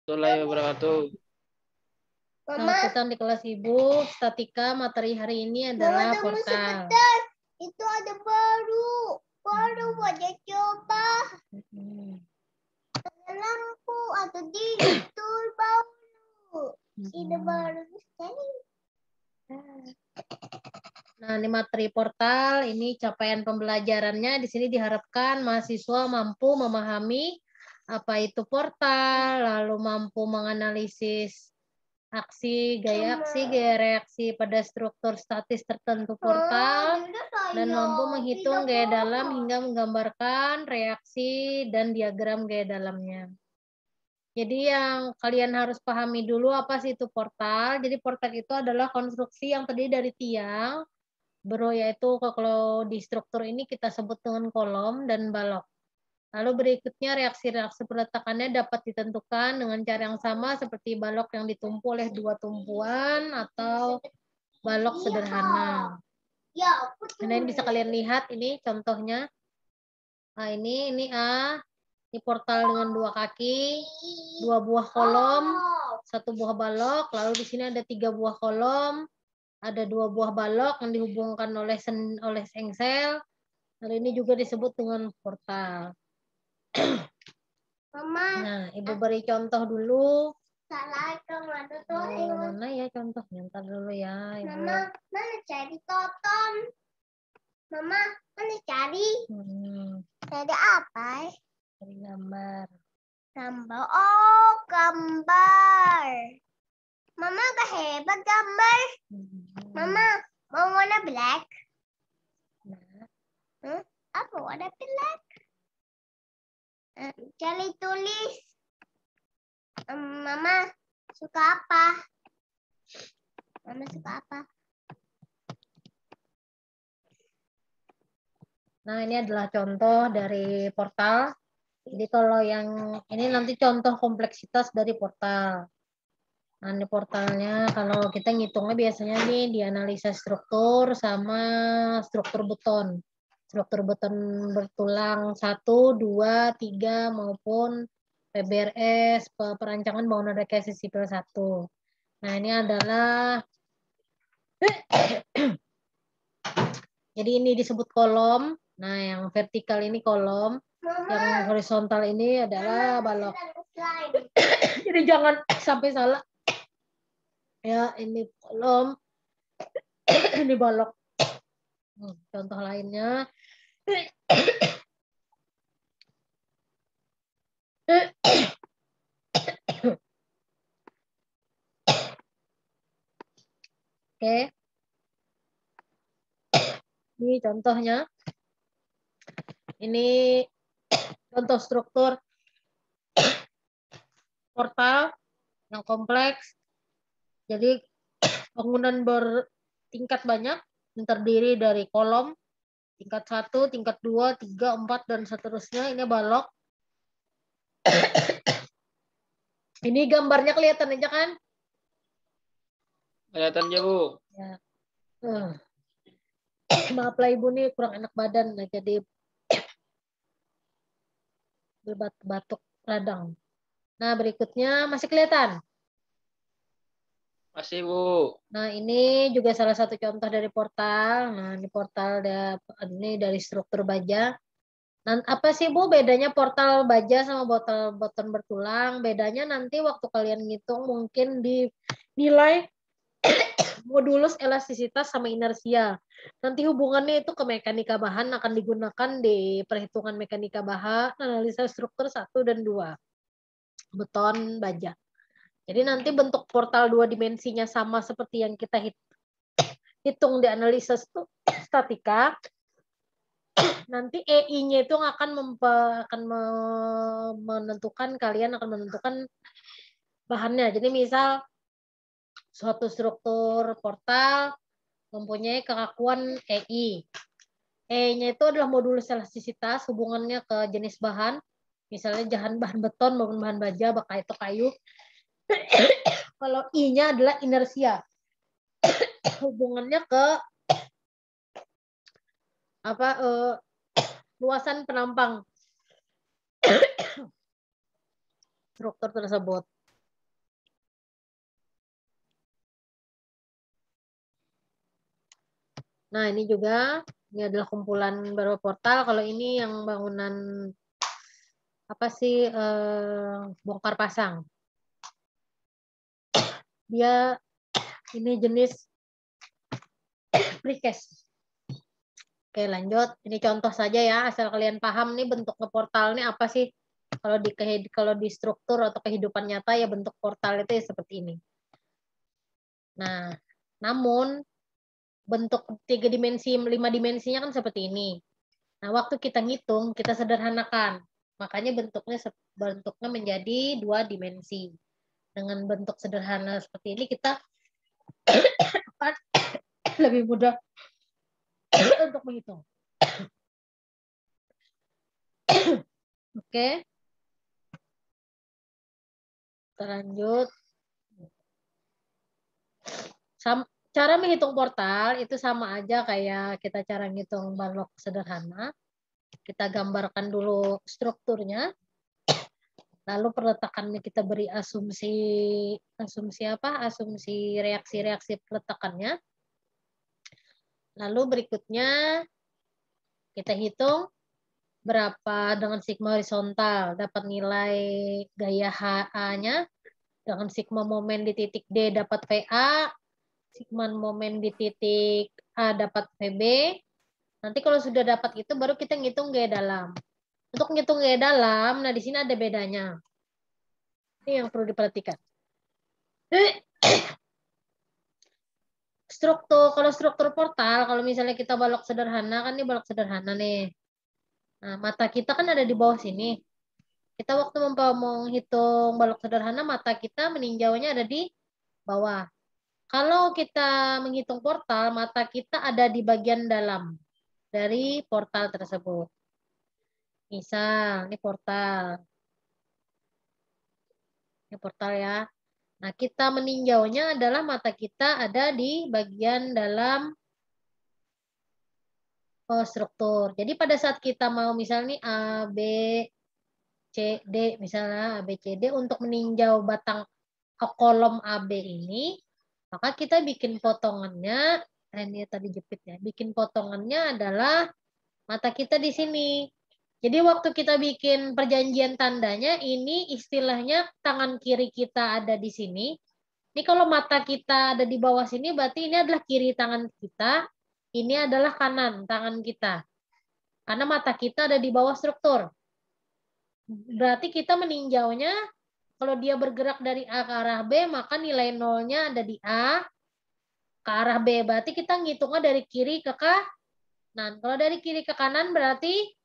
Warahmatullahi wabarakatuh. Selamat datang di kelas Ibu. Statika materi hari ini adalah portal. Itu ada baru aja coba. Ada lampu atau digital baru. Ini baru sekali. Nah, ini materi portal. Ini capaian pembelajarannya. Di sini diharapkan mahasiswa mampu memahami apa itu portal, lalu mampu menganalisis gaya reaksi pada struktur statis tertentu portal, dan mampu menghitung gaya dalam hingga menggambarkan reaksi dan diagram gaya dalamnya. Jadi yang kalian harus pahami dulu apa sih itu portal. Jadi portal itu adalah konstruksi yang terdiri dari tiang, yaitu kalau di struktur ini kita sebut dengan kolom dan balok. Lalu berikutnya reaksi-reaksi peletakannya dapat ditentukan dengan cara yang sama seperti balok yang ditumpu oleh dua tumpuan atau balok sederhana. Nah, ini bisa kalian lihat ini contohnya. Nah, ini portal dengan dua kaki, dua buah kolom, satu buah balok, lalu di sini ada 3 buah kolom, ada 2 buah balok yang dihubungkan oleh sengsel. Lalu ini juga disebut dengan portal. Mama. Nah, Ibu beri contoh dulu. Assalamualaikum. Mana ya contohnya? Ntar dulu ya, Ibu. Mama, mana cari toton? Mama, mana cari? Cari apa? Cari gambar. Gambar. Oh, gambar. Mama gak hebat gambar. Mama, mau warna black? Nah. Apa warna black? Cari tulis. Mama suka apa? Mama suka apa? Nah, ini adalah contoh dari portal. Jadi kalau yang ini nanti contoh kompleksitas dari portal. Nah, ini portalnya kalau kita ngitungnya biasanya nih dianalisa struktur sama struktur beton. Struktur beton bertulang 1, 2, 3 maupun PBRS, perancangan bangunan rekayasa sipil 1. Nah, ini adalah jadi ini disebut kolom. Nah, yang vertikal ini kolom, yang horizontal ini adalah balok. Jadi jangan sampai salah. Ya, ini kolom, ini balok. Contoh lainnya. Oke. Ini contohnya. Ini contoh struktur portal yang kompleks. Jadi bangunan bertingkat banyak yang terdiri dari kolom tingkat 1, tingkat 2, 3, 4 dan seterusnya. Ini balok. Ini gambarnya kelihatan aja kan? Kelihatan aja, Bu. Ya. Maaf lah Ibu nih kurang enak badan, nah, jadi batuk radang. Nah, berikutnya masih kelihatan? Masih, Bu. Nah, ini juga salah satu contoh dari portal. Nah, ini portal ini dari struktur baja. Nah, apa sih Bu bedanya portal baja sama beton bertulang? Bedanya nanti waktu kalian ngitung mungkin dinilai modulus elastisitas sama inersia. Nanti hubungannya itu ke mekanika bahan akan digunakan di perhitungan mekanika bahan, analisa struktur 1 dan 2. Beton baja. Jadi nanti bentuk portal 2 dimensinya sama seperti yang kita hitung di analisa statika. Nanti EI-nya itu akan menentukan, kalian akan menentukan bahannya. Jadi misal suatu struktur portal mempunyai kekakuan EI. E-nya itu adalah modulus elastisitas, hubungannya ke jenis bahan. Misalnya bahan beton maupun bahan baja, baka itu kayu. Kalau I-nya adalah inersia. Hubungannya ke luasan penampang struktur tersebut. Nah, ini juga ini adalah kumpulan beberapa portal. Kalau ini yang bangunan apa sih bongkar pasang. Dia ini jenis precast. Oke, lanjut. Ini contoh saja ya, asal kalian paham nih bentuk portal ini apa sih. Kalau di struktur atau kehidupan nyata ya bentuk portal itu ya seperti ini. Nah, namun bentuk 3 dimensi, 5 dimensinya kan seperti ini. Nah, waktu kita ngitung, kita sederhanakan. Makanya bentuknya menjadi 2 dimensi. Dengan bentuk sederhana seperti ini kita akan lebih mudah untuk menghitung. Oke. Kita lanjut. Cara menghitung portal itu sama aja kayak kita cara ngitung balok sederhana. Kita gambarkan dulu strukturnya. Lalu peletakannya kita beri asumsi reaksi-reaksi peletakannya. Lalu berikutnya kita hitung berapa dengan sigma horizontal dapat nilai gaya HA-nya, dengan sigma momen di titik D dapat PA, sigma momen di titik A dapat PB. Nanti kalau sudah dapat itu baru kita ngitung gaya dalam. Untuk ngitung gaya dalam, nah di sini ada bedanya. Ini yang perlu diperhatikan. Kalau struktur portal, kalau misalnya kita balok sederhana, kan ini balok sederhana nih. Nah, mata kita kan ada di bawah sini. Kita waktu mau menghitung balok sederhana, mata kita meninjaunya ada di bawah. Kalau kita menghitung portal, mata kita ada di bagian dalam dari portal tersebut. Misal, ini portal. Ini portal ya. Nah, kita meninjaunya adalah mata kita ada di bagian dalam struktur. Jadi pada saat kita mau misalnya A, B, C, D, misalnya A, B, C, D untuk meninjau batang kolom AB ini, maka kita bikin potongannya, ini tadi jepit ya, bikin potongannya adalah mata kita di sini. Jadi waktu kita bikin perjanjian tandanya, ini istilahnya tangan kiri kita ada di sini. Ini kalau mata kita ada di bawah sini, berarti ini adalah kiri tangan kita, ini adalah kanan tangan kita. Karena mata kita ada di bawah struktur. Berarti kita meninjaunya, kalau dia bergerak dari A ke arah B, maka nilai nolnya ada di A ke arah B. Berarti kita ngitungnya dari kiri ke kanan. Kalau dari kiri ke kanan berarti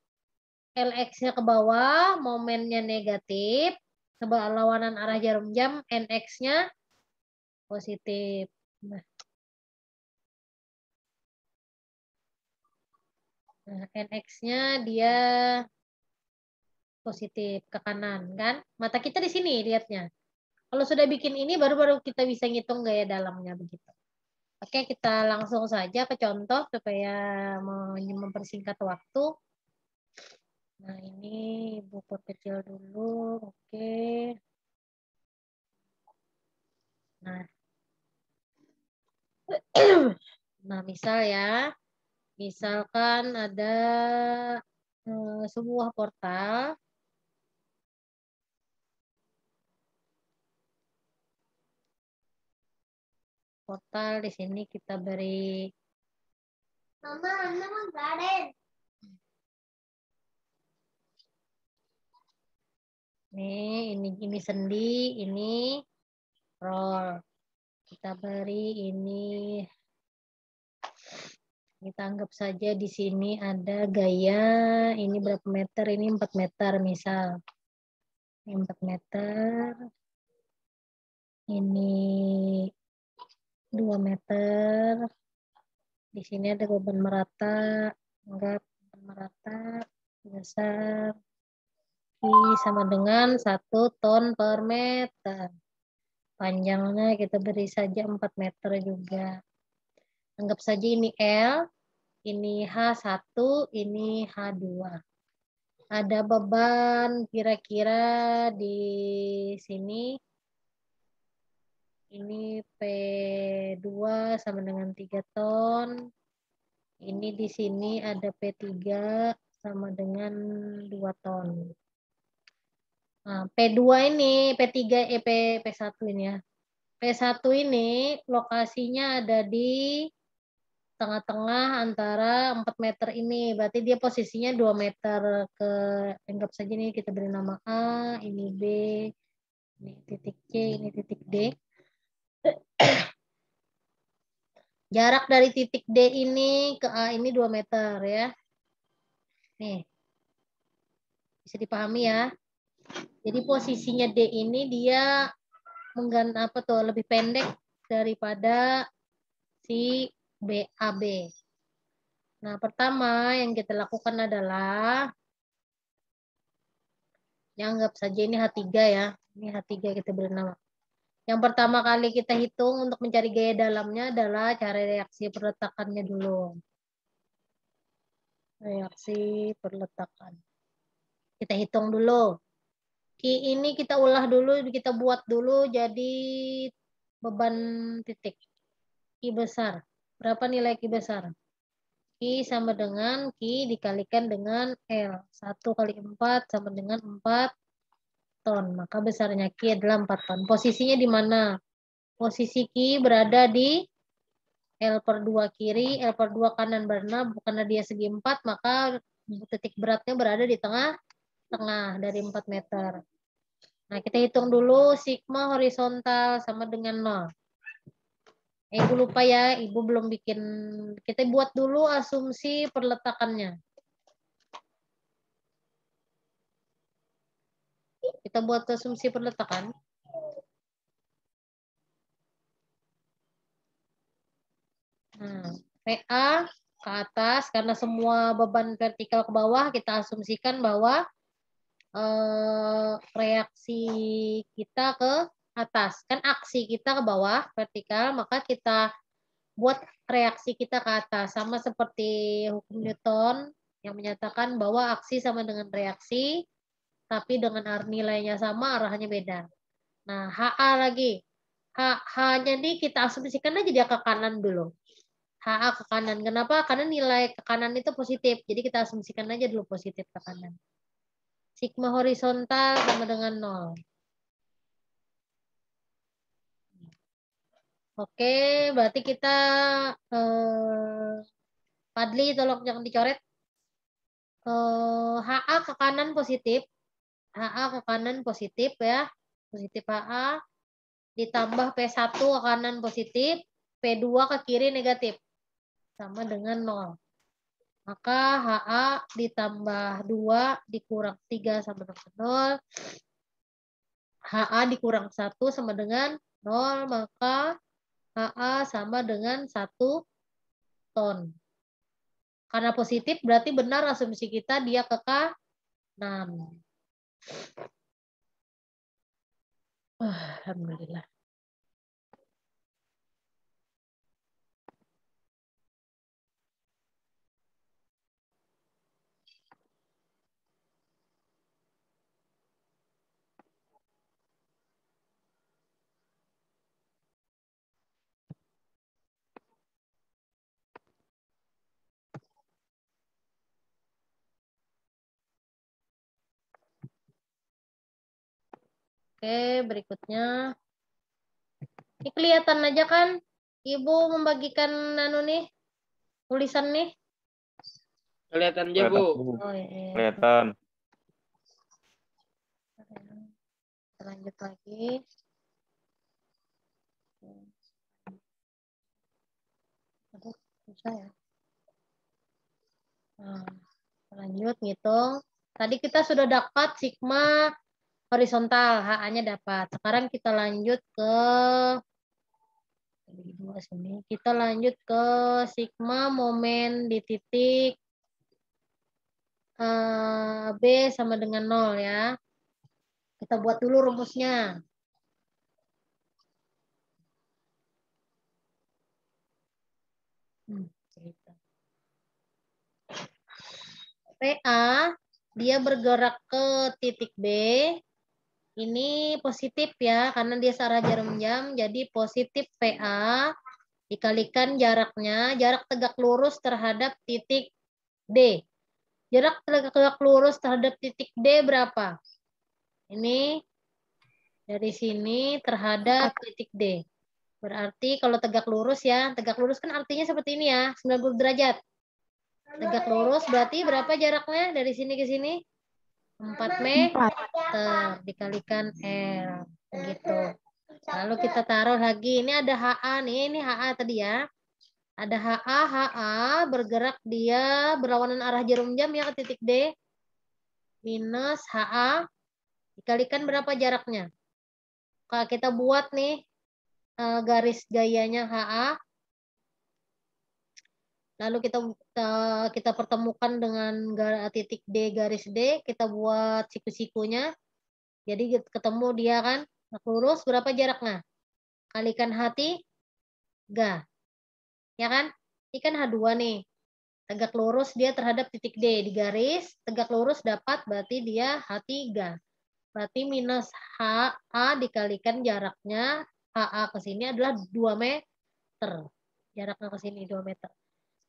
LX-nya ke bawah, momennya negatif, berlawanan arah jarum jam, NX-nya positif. Nah, NX-nya dia positif ke kanan kan? Mata kita di sini lihatnya. Kalau sudah bikin ini baru kita bisa ngitung gaya dalamnya begitu. Oke, kita langsung saja ke contoh supaya mempersingkat waktu. Nah, ini ibu perkecil dulu. Oke. Nah. Nah, misal ya. Misalkan ada sebuah portal. Portal di sini kita beri. Mama, mau garden. Ini sendi, ini roll. Kita beri ini. Kita anggap saja di sini ada gaya, ini berapa meter, ini 4 meter misal. Ini 4 meter. Ini 2 meter. Di sini ada beban merata, anggap beban merata besar. I sama dengan 1 ton per meter. Panjangnya kita beri saja 4 meter juga. Anggap saja ini L, ini H1, ini H2. Ada beban kira-kira di sini. Ini P2 sama dengan 3 ton. Ini di sini ada P3 sama dengan 2 ton. Nah, P2 ini, P1 ini ya. P1 ini lokasinya ada di tengah-tengah antara 4 meter ini. Berarti dia posisinya 2 meter ke, anggap saja nih kita beri nama A, ini B, ini titik C, ini titik D. Jarak dari titik D ini ke A ini 2 meter ya. Nih, bisa dipahami ya. Jadi posisinya D ini dia apa tuh lebih pendek daripada si BAB. Nah, pertama yang kita lakukan adalah anggap saja ini H3 ya. Ini H3 kita beri nama. Yang pertama kali kita hitung untuk mencari gaya dalamnya adalah cari reaksi perletakannya dulu. Reaksi perletakan. Kita hitung dulu. Ki ini kita ulah dulu, kita buat dulu jadi beban titik. Ki besar. Berapa nilai Ki besar? Ki sama dengan Ki dikalikan dengan L. 1 kali 4 sama dengan 4 ton. Maka besarnya Ki adalah 4 ton. Posisinya di mana? Posisi Ki berada di L per 2 kiri, L per 2 kanan. Karena dia segi 4, maka titik beratnya berada di tengah dari 4 meter. Nah, kita hitung dulu sigma horizontal sama dengan 0. Ibu lupa ya, Ibu belum bikin. Kita buat dulu asumsi perletakannya. Kita buat asumsi perletakan. Nah, PA ke atas, karena semua beban vertikal ke bawah, kita asumsikan bahwa reaksi kita ke atas. Kan aksi kita ke bawah, vertikal, maka kita buat reaksi kita ke atas. Sama seperti hukum Newton yang menyatakan bahwa aksi sama dengan reaksi, tapi dengan nilainya sama, arahnya beda. Nah, HA lagi. H-nya nih kita asumsikan aja dia ke kanan dulu. HA ke kanan. Kenapa? Karena nilai ke kanan itu positif. Jadi kita asumsikan aja dulu positif ke kanan. Sigma horizontal sama dengan 0. Oke, berarti kita Padli tolong jangan dicoret. HA ke kanan positif. HA ke kanan positif ya. Positif HA. Ditambah P1 ke kanan positif. P2 ke kiri negatif. Sama dengan 0. Maka HA ditambah 2 dikurang 3 sama dengan 0. HA dikurang 1 sama dengan 0. Maka HA sama dengan 1 ton. Karena positif berarti benar asumsi kita dia ke kanan. Alhamdulillah. Oke, berikutnya. Ini kelihatan aja kan? Ibu membagikan tulisan nih. Kelihatan aja, Bu. Oh, iya. Kelihatan. Lanjut lagi. Aduh, susah ya. Nah, lanjut ngitung. Tadi kita sudah dapat sigma horizontal, HA-nya dapat. Sekarang kita lanjut ke Kita lanjut ke sigma momen di titik B sama dengan 0 ya. Kita buat dulu rumusnya. PA dia bergerak ke titik B. Ini positif ya, karena dia searah jarum jam. Jadi positif PA dikalikan jaraknya, jarak tegak lurus terhadap titik D. Jarak tegak lurus terhadap titik D berapa? Ini dari sini terhadap titik D. Berarti kalau tegak lurus ya, tegak lurus kan artinya seperti ini ya, 90 derajat. Tegak lurus berarti berapa jaraknya dari sini ke sini? 4 meter dikalikan L. Begitu. Lalu kita taruh lagi. Ini ada HA nih. Ini HA tadi ya. Ada HA bergerak dia berlawanan arah jarum jam ya ke titik D. Minus HA. Dikalikan berapa jaraknya? Kalau kita buat nih garis gayanya HA. Lalu kita pertemukan dengan titik D, garis D, kita buat siku-sikunya. Jadi ketemu dia kan, lurus berapa jaraknya? Kalikan H3, ya kan? Ini kan H2 nih. Tegak lurus dia terhadap titik D di garis, tegak lurus dapat berarti dia H3. Berarti minus HA dikalikan jaraknya HA ke sini adalah 2 meter. Jaraknya ke sini 2 meter.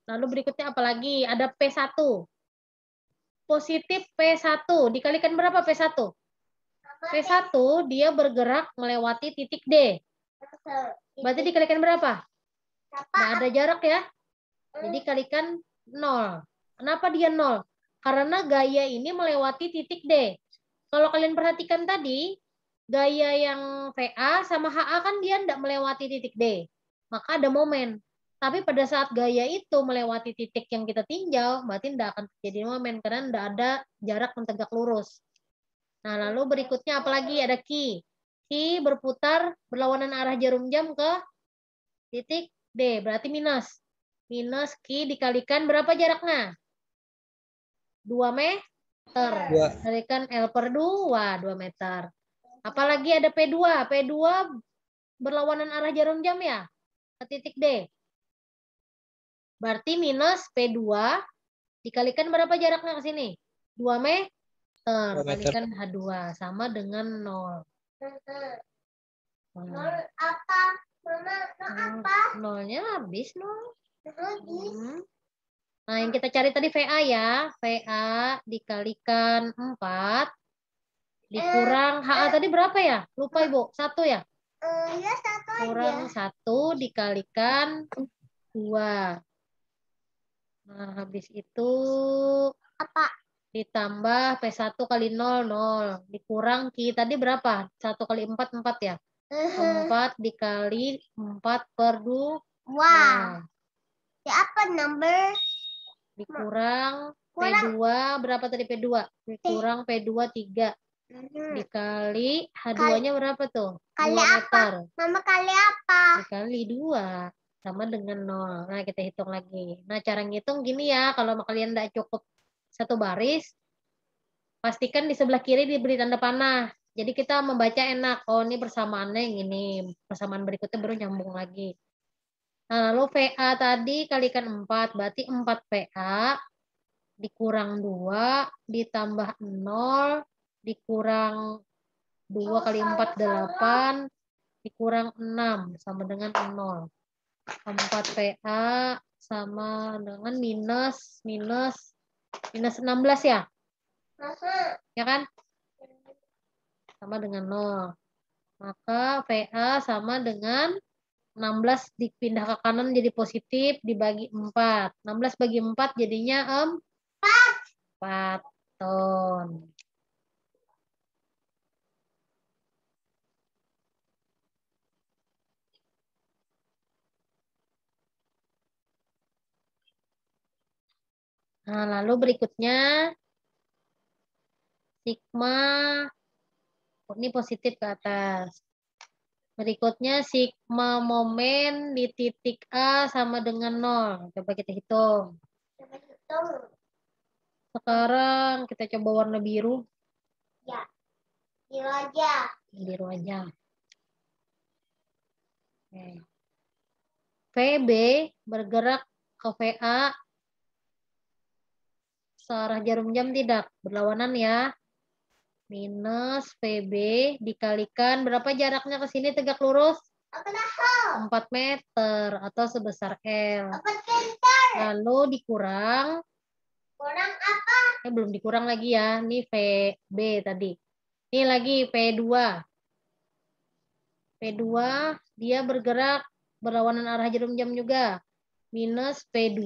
Lalu berikutnya apa lagi? Ada P1. Positif P1. Dikalikan berapa P1? P1 dia bergerak melewati titik D. Berarti dikalikan berapa? Nggak ada jarak ya. Jadi kalikan 0. Kenapa dia 0? Karena gaya ini melewati titik D. Kalau kalian perhatikan tadi, gaya yang VA sama HA kan dia tidak melewati titik D. Maka ada momen. Tapi pada saat gaya itu melewati titik yang kita tinjau, berarti tidak akan terjadi momen karena tidak ada jarak yang tegak lurus. Nah, lalu berikutnya apalagi ada Q. Q berputar berlawanan arah jarum jam ke titik D, berarti minus. Minus Q dikalikan berapa jaraknya? 2 meter. Kalikan L per 2, 2 meter. Apalagi ada P2. P2 berlawanan arah jarum jam ya? Ke titik D. Berarti minus P2 dikalikan berapa jaraknya ke sini? 2 meter. Kalikan H2 sama dengan 0. Apa? Mama, apa? Nolnya habis, 0. Nah, yang kita cari tadi VA ya. VA dikalikan 4. Dikurang HA tadi berapa ya? Lupa Ibu. 1 ya? Ya, 1 aja. Kurang 1 dikalikan 2. Nah, habis itu Apa? ditambah P1 kali 0, 0. Dikurang Q tadi berapa? 1 kali 4, 4 ya? 4 dikali 4 per 2. Wah. Ya, apa number? Dikurang P2, berapa tadi P2? Dikurang P2 3. Dikali H2-nya berapa tuh? Kali 2 meter. Mama kali apa? Dikali 2. Sama dengan 0. Nah, kita hitung lagi. Nah, cara ngitung gini ya. Kalau kalian tidak cukup satu baris, pastikan di sebelah kiri diberi tanda panah. Jadi kita membaca enak. Oh, ini persamaannya yang ini. Persamaan berikutnya baru nyambung lagi. Nah, lalu VA tadi kalikan 4. Berarti 4 VA dikurang 2 ditambah 0 dikurang 2 kali 4, 8 dikurang 6 sama dengan 0. 4 VA sama dengan minus 16 ya? Ya kan? Sama dengan 0. Maka VA sama dengan 16 dipindah ke kanan jadi positif dibagi 4. 16 bagi 4 jadinya 4 ton. Nah, lalu berikutnya sigma, ini positif ke atas. Berikutnya sigma momen di titik A sama dengan 0. Coba kita hitung. Sekarang kita coba warna biru. Ya. Biru aja. Biru aja. Oke. VB bergerak ke VA searah jarum jam tidak? Berlawanan ya. Minus VB dikalikan berapa jaraknya ke sini tegak lurus? Aku tahu. 4 meter atau sebesar L. Aku pintar. Lalu dikurang, Kurang apa? belum dikurang lagi ya. Ini VB tadi. Ini lagi P2. P2 dia bergerak berlawanan arah jarum jam juga. Minus P2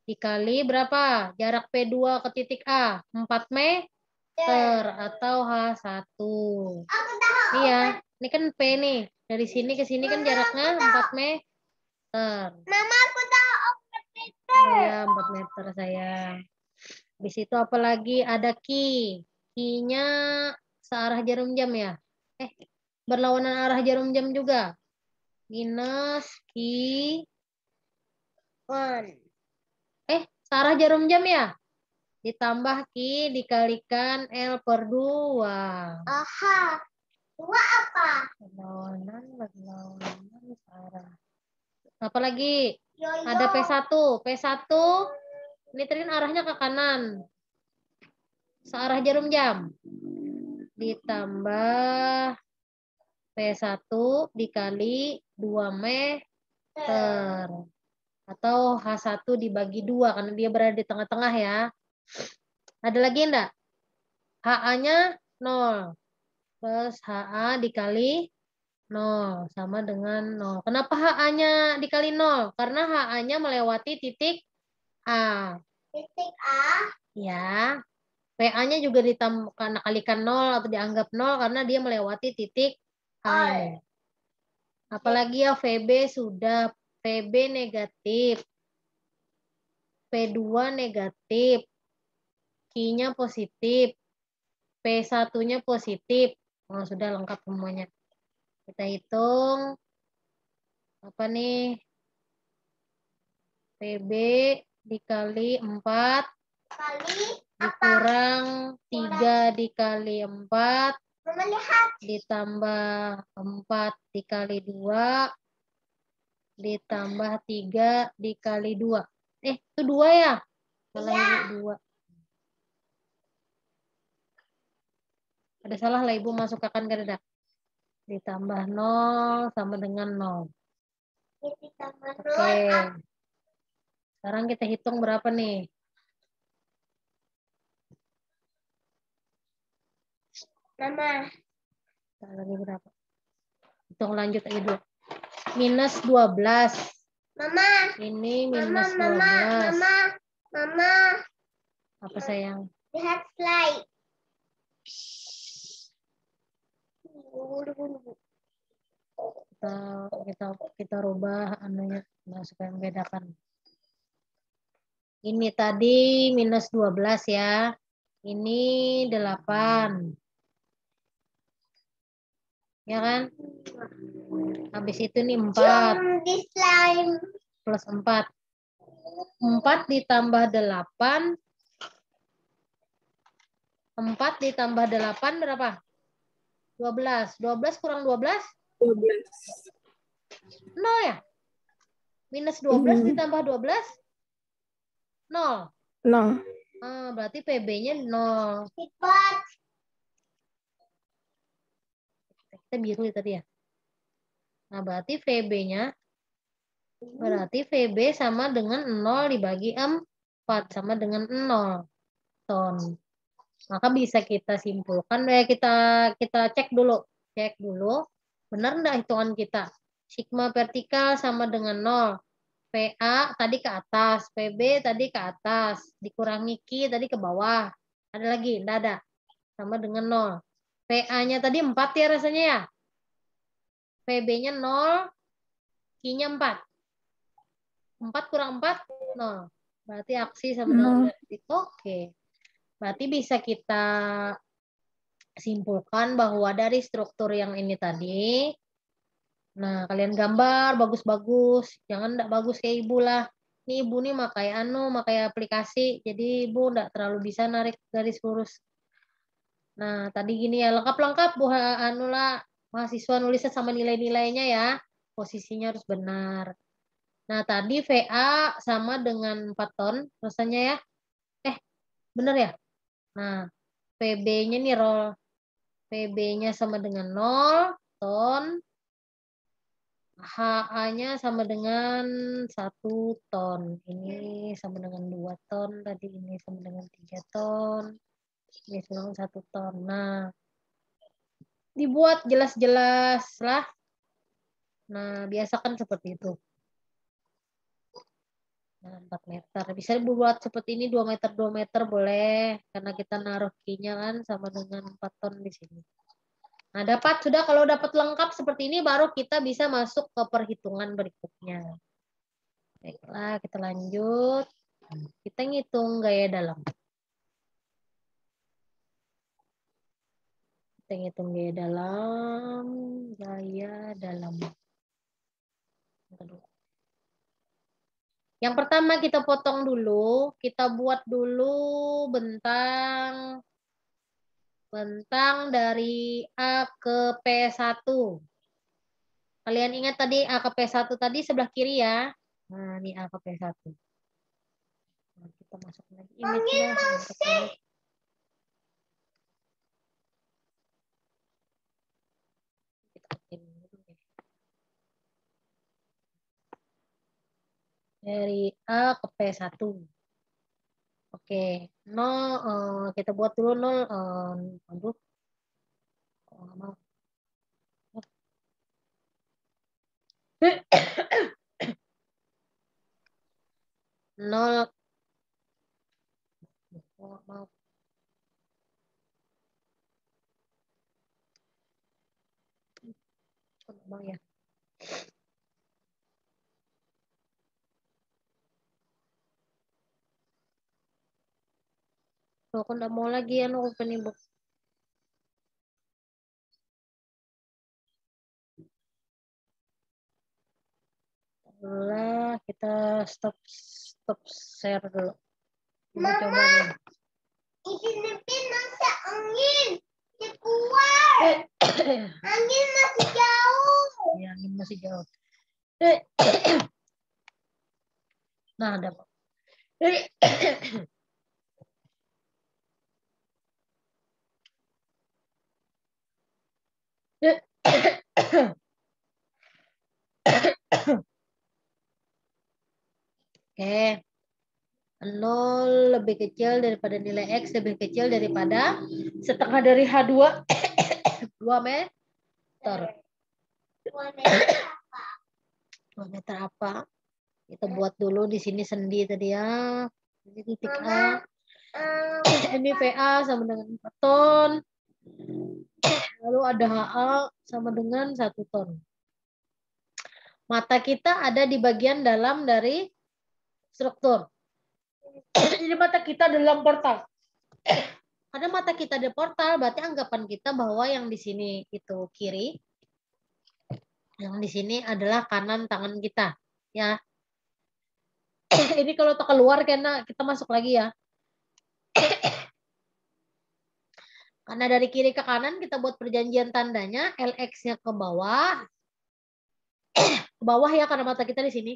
dikali berapa? Jarak P2 ke titik A. 4 meter atau H1. Aku tahu. Iya, ini kan P nih. Dari sini ke sini kan jaraknya 4 meter. Mama, aku tahu. Aku pintar. Oh ya, 4 meter sayang. Habis itu apalagi ada ki. Ki-nya searah jarum jam ya? Berlawanan arah jarum jam juga. Minus ki. Searah jarum jam ya? Ditambah ki dikalikan L per 2. Aha. 2 apa? Berlawanan arah. Apalagi? Yoyo. Ada P1. P1 ini tadi kan arahnya ke kanan. Searah jarum jam. Ditambah P1 dikali 2 meter. Atau H1 dibagi 2 karena dia berada di tengah-tengah ya. Ada lagi enggak? HA-nya 0. Plus HA dikali 0 sama dengan 0. Kenapa HA-nya dikali 0? Karena HA-nya melewati titik A. Titik A. Ya. PA-nya juga ditambahkan kalikan 0 atau dianggap 0 karena dia melewati titik A. Apalagi ya VB sudah. PB negatif. P2 negatif. Q-nya positif. P1-nya positif. Oh, sudah lengkap semuanya. Kita hitung. Apa nih? PB dikali 4 Kali dikurang 3 dikali 4 Mama lihat. ditambah 4 dikali 2 ditambah 3 dikali 2. Itu 2 ya? Salah Ibu 2. Ada salah lah Ibu masukkan ke dadak. Ditambah 0 sama dengan 0. Ditambah 0. Oke. Sekarang kita hitung berapa nih? Mama. Lagi berapa? Hitung lanjut aja dulu. Minus 12. Mama. Ini minus 12. Mama. Apa sayang? Lihat slide. Kita rubah anunya supaya membedakan. Ini tadi minus 12 ya. Ini 8. Ya kan? Habis itu nih 4. Plus 4. 4 ditambah 8. 4 ditambah 8 berapa? 12. 12 kurang 12? 12. 0 ya? Minus 12 ditambah 12? 0. 0. Berarti PB-nya 0. Kita biru tadi ya. Nah, berarti VB-nya sama dengan 0 dibagi 4 sama dengan 0 ton. Maka bisa kita simpulkan kita cek dulu. Benar enggak hitungan kita? Sigma vertikal sama dengan 0. PA tadi ke atas, PB tadi ke atas, dikurangi Q tadi ke bawah. Ada lagi? Enggak ada. Sama dengan 0. PA-nya tadi 4 ya rasanya ya? PB-nya 0, Q-nya 4. 4 kurang 4, 0. Berarti aksi sama dengan vertik. Oke. Berarti bisa kita simpulkan bahwa dari struktur yang ini tadi, nah kalian gambar bagus-bagus. Jangan enggak bagus kayak Ibu lah. Ini Ibu nih pakai aplikasi. Jadi Ibu enggak terlalu bisa narik garis lurus. Nah, tadi gini ya, lengkap-lengkap Bu mahasiswa nulisnya sama nilai-nilainya ya. Posisinya harus benar. Nah, tadi VA sama dengan 4 ton rasanya ya. Benar ya? Nah, PB-nya nih roll. PB-nya sama dengan 0 ton. HA-nya sama dengan 1 ton. Ini sama dengan 2 ton. Tadi ini sama dengan 3 ton. Ini sama dengan 1 ton. Nah, dibuat jelas-jelas lah. Nah, biasakan seperti itu. Nah, 4 meter. Bisa dibuat seperti ini 2 meter, 2 meter boleh. Karena kita naruh kinya kan sama dengan 4 ton di sini. Nah, sudah kalau dapat lengkap seperti ini baru kita bisa masuk ke perhitungan berikutnya. Baiklah, kita lanjut. Kita ngitung gaya dalam. Kita ngitung gaya dalam. Gaya dalam. Yang pertama kita potong dulu. Kita buat dulu bentang dari A ke P1. Kalian ingat tadi A ke P1 tadi sebelah kiri ya. Nah, ini A ke P1. Nah, kita masuk lagi image-nya. Dari A ke P1. Oke, 0, kita buat dulu 0. Aduh. Oh, mau. 0. Mau. Mau ya. Aku nggak mau lagi opening box. Lah, kita stop share dulu. Kita coba dulu. Ini masa angin. Keluar. Angin masih jauh. Ya, angin masih jauh. Nah, ada. Oke. 0 lebih kecil daripada nilai X lebih kecil daripada setengah dari H2. 2 meter. 2 meter apa? Kita buat dulu di sini sendi tadi ya. Ini titik A. Ini VA sama dengan 4 ton. Lalu ada HA sama dengan 1 ton. Mata kita ada di bagian dalam dari struktur. Jadi mata kita dalam portal. Karena mata kita di portal, berarti anggapan kita bahwa yang di sini itu kiri, yang di sini adalah kanan tangan kita. Ya. Ini kalau keluar karena kita masuk lagi ya. Karena dari kiri ke kanan kita buat perjanjian tandanya, LX-nya ke bawah. Ke bawah ya karena mata kita di sini.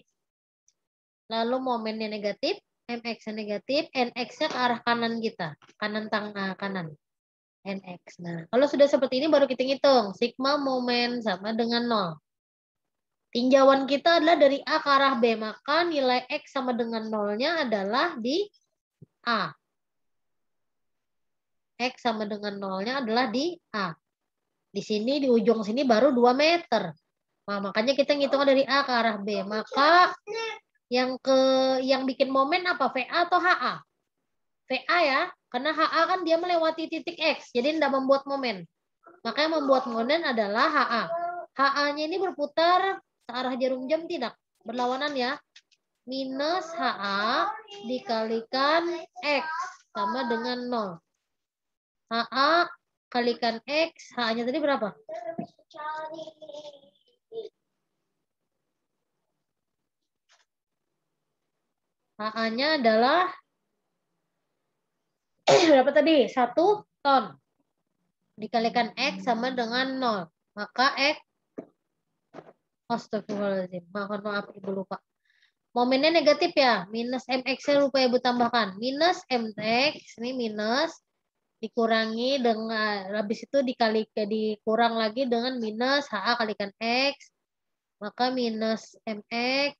Lalu momennya negatif, MX-nya negatif, NX-nya ke arah kanan kita. Kanan tangan kanan. NX. Nah, kalau sudah seperti ini baru kita ngitung. Sigma momen sama dengan 0. Tinjauan kita adalah dari A ke arah B. Maka nilai X sama dengan 0-nya adalah di A. X sama dengan 0-nya adalah di A. Di sini, di ujung sini baru 2 meter. Nah, makanya kita ngitung dari A ke arah B. Maka yang bikin momen apa? VA atau HA? VA ya. Karena HA kan dia melewati titik X. Jadi tidak membuat momen. Maka yang membuat momen adalah HA. HA-nya ini berputar searah jarum jam tidak? Berlawanan ya. Minus HA dikalikan X sama dengan 0. HA kalikan X. HA-nya tadi berapa? HA-nya adalah berapa tadi? 1 ton. Dikalikan X sama dengan 0. Maka X, astagfirullahaladzim. Mohon maaf, Ibu lupa. Momennya negatif ya. Minus MX-nya lupa Ibu tambahkan. Minus MX, ini minus. Dikurangi dengan, habis itu dikurang lagi dengan minus HA kalikan X. Maka minus MX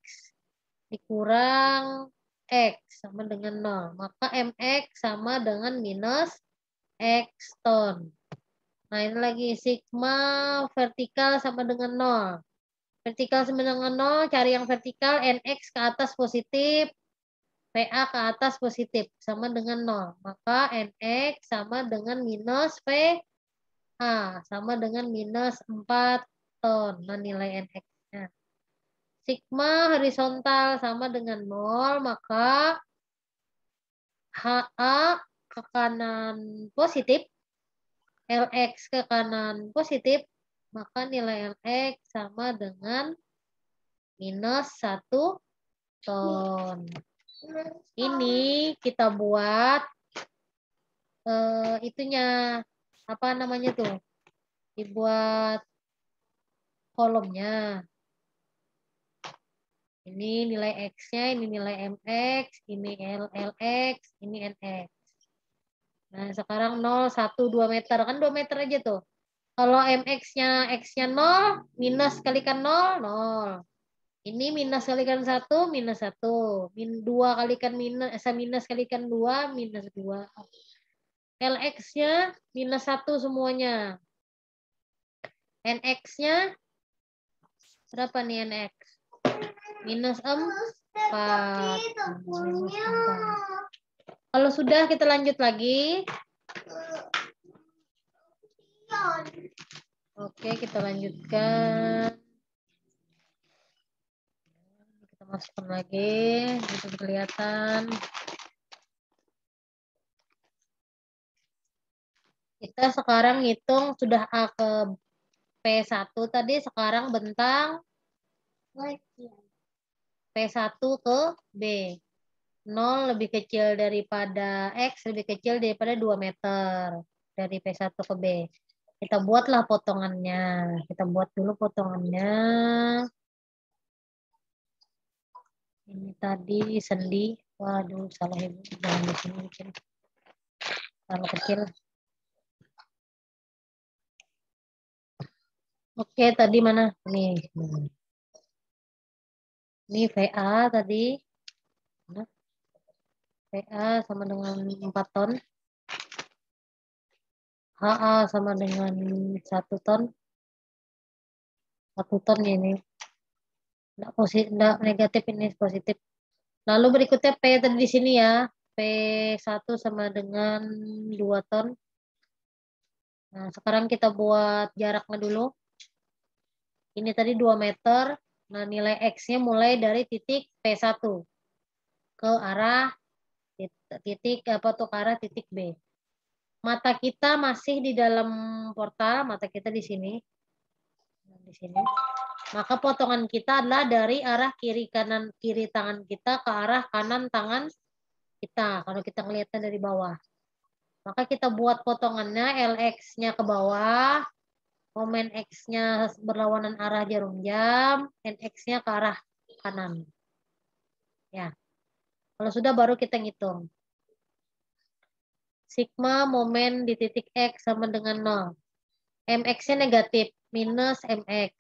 dikurang X sama dengan 0. Maka MX sama dengan minus X ton. Nah ini lagi sigma vertikal sama dengan 0. Vertikal sama dengan 0, cari yang vertikal, NX ke atas positif, PA ke atas positif, sama dengan 0. Maka NX sama dengan minus PA, sama dengan minus 4 ton. Nah nilai NX-nya. Sigma horizontal sama dengan 0, maka HA ke kanan positif, LX ke kanan positif, maka nilai LX sama dengan minus 1 ton. Ini kita buat itunya, apa namanya tuh? Dibuat kolomnya. Ini nilai X-nya, ini nilai MX, ini LX, ini NX. Nah, sekarang 0, 1, 2 meter. Kan 2 meter aja tuh. Kalau MX-nya, X-nya 0, minus kalikan 0, 0. Ini minus kalikan 1, minus 1. Min 2 kalikan minus kalikan 2, minus 2. LX-nya minus 1 semuanya. NX-nya berapa nih NX? Minus 4. Minus 4. Kalau sudah kita lanjut lagi. Oke, kita lanjutkan. Kita masukkan lagi, itu kelihatan. Kita sekarang hitung sudah A ke P1 tadi, sekarang bentang P1 ke B. 0 lebih kecil daripada X, lebih kecil daripada 2 meter. Dari P1 ke B. Kita buatlah potongannya. Kita buat dulu potongannya. Ini tadi sendi. Waduh, salah ibu. Jangan di sini bikin. Terlalu kecil. Oke, tadi mana? Nih. Ini VA tadi. VA sama dengan 4 ton. HA sama dengan 1 ton. 1 ton ini. Enggak negatif, ini positif. Lalu berikutnya P tadi di sini ya. P1 sama dengan 2 ton. Nah, sekarang kita buat jaraknya dulu. Ini tadi 2 meter. Nah, nilai X-nya mulai dari titik P1 ke arah titik titik B. Mata kita masih di dalam portal, mata kita di sini. Di sini. Maka potongan kita adalah dari arah kiri tangan kita ke arah kanan tangan kita. Kalau kita melihatnya dari bawah. Maka kita buat potongannya, LX-nya ke bawah, momen X-nya berlawanan arah jarum jam, NX-nya ke arah kanan. Ya. Kalau sudah baru kita ngitung. Sigma momen di titik X sama dengan 0. MX-nya negatif, minus MX.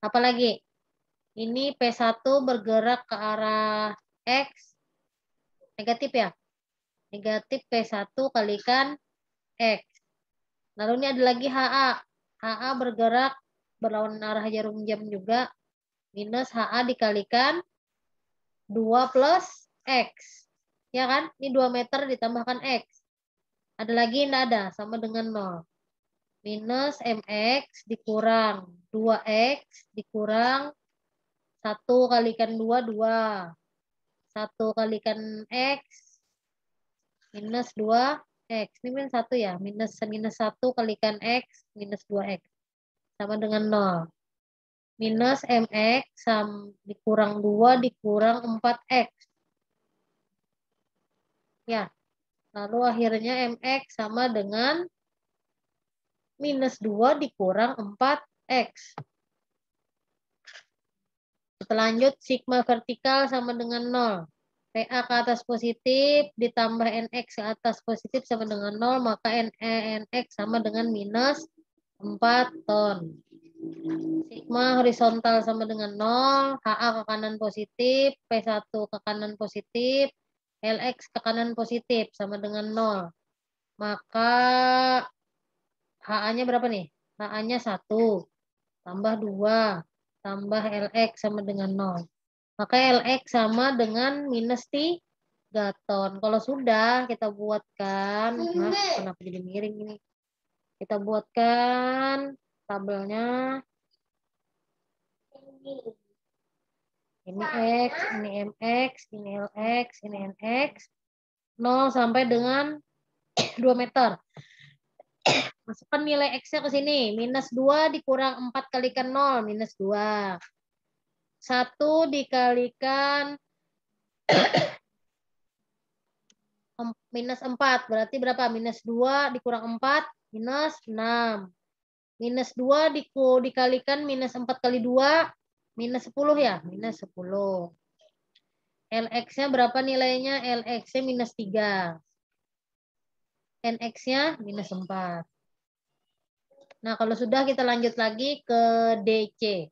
Apalagi? Ini P1 bergerak ke arah X. Negatif ya? Negatif P1 kalikan X. Lalu ini ada lagi HA. HA bergerak berlawanan arah jarum jam juga. Minus HA dikalikan 2 plus X. Ya kan? Ini 2 meter ditambahkan X. Ada lagi? Tidak ada. Sama dengan 0. Minus MX dikurang 2X dikurang 1 kalikan 2, 2. 1 kalikan X minus 2X. Ini minus 1 ya. Minus 1 kalikan X minus 2X. Sama dengan 0. Minus MX dikurang 2 dikurang 4X. Ya. Lalu akhirnya MX sama dengan minus 2 dikurang 4X. Kita lanjut, sigma vertikal sama dengan 0. PA ke atas positif ditambah NX ke atas positif sama dengan 0. Maka NX sama dengan minus 4 ton. Sigma horizontal sama dengan 0, HA ke kanan positif, P1 ke kanan positif, LX ke kanan positif sama dengan 0. Maka HA-nya berapa nih? HA-nya 1, tambah 2, tambah LX sama dengan 0. Maka LX sama dengan minus 3 ton. Kalau sudah kita buatkan, nah, kenapa jadi miring ini? Kita buatkan tabelnya. Ini X, ini MX, ini LX, ini NX. 0 sampai dengan 2 meter. Masukkan nilai X-nya ke sini. Minus 2 dikurang 4 kalikan 0. Minus 2. 1 dikalikan minus 4. Berarti berapa? Minus 2 dikurang 4. Minus 6. Minus 2 dikalikan minus 4 kali 2. Minus 10 ya? Minus 10. LX-nya berapa nilainya? LX-nya minus 3. NX-nya minus 4. Nah, kalau sudah kita lanjut lagi ke DC.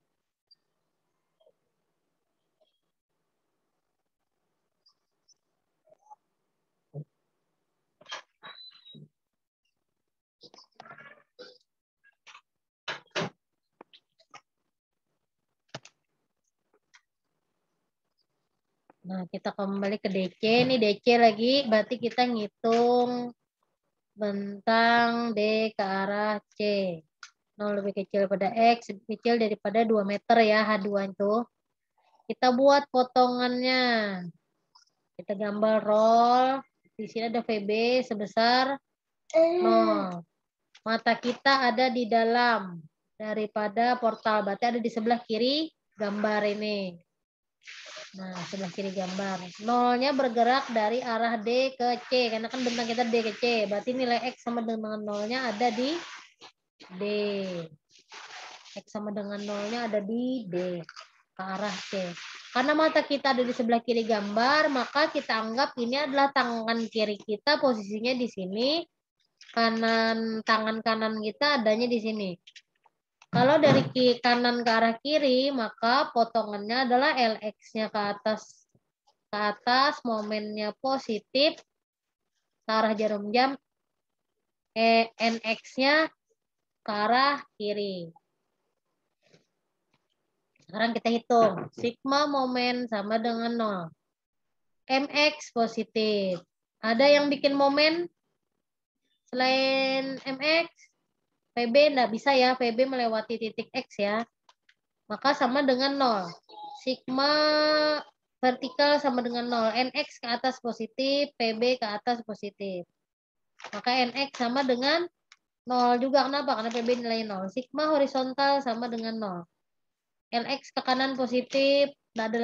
Nah, kita kembali ke DC. Ini DC lagi, berarti kita ngitung bentang D ke arah C. 0 lebih kecil pada X, lebih kecil daripada 2 meter ya, H2 itu. Kita buat potongannya. Kita gambar roll. Di sini ada VB sebesar 0. Mata kita ada di dalam daripada portal. Berarti ada di sebelah kiri gambar ini. Nah, sebelah kiri gambar. 0-nya bergerak dari arah D ke C. Karena kan bentang kita D ke C. Berarti nilai X sama dengan 0-nya ada di D. X sama dengan 0-nya ada di D. Ke arah C. Karena mata kita ada di sebelah kiri gambar, maka kita anggap ini adalah tangan kiri kita. Posisinya di sini. Tangan kanan kita adanya di sini. Kalau dari kanan ke arah kiri, maka potongannya adalah LX-nya ke atas, momennya positif, ke arah jarum jam, NX-nya ke arah kiri. Sekarang kita hitung. Sigma momen sama dengan 0. MX positif. Ada yang bikin momen selain MX? PB enggak bisa ya, PB melewati titik X ya. Maka sama dengan 0. Sigma vertikal sama dengan 0. NX ke atas positif, PB ke atas positif. Maka NX sama dengan 0 juga. Kenapa? Karena PB nilai 0. Sigma horizontal sama dengan 0. LX ke kanan positif, enggak ada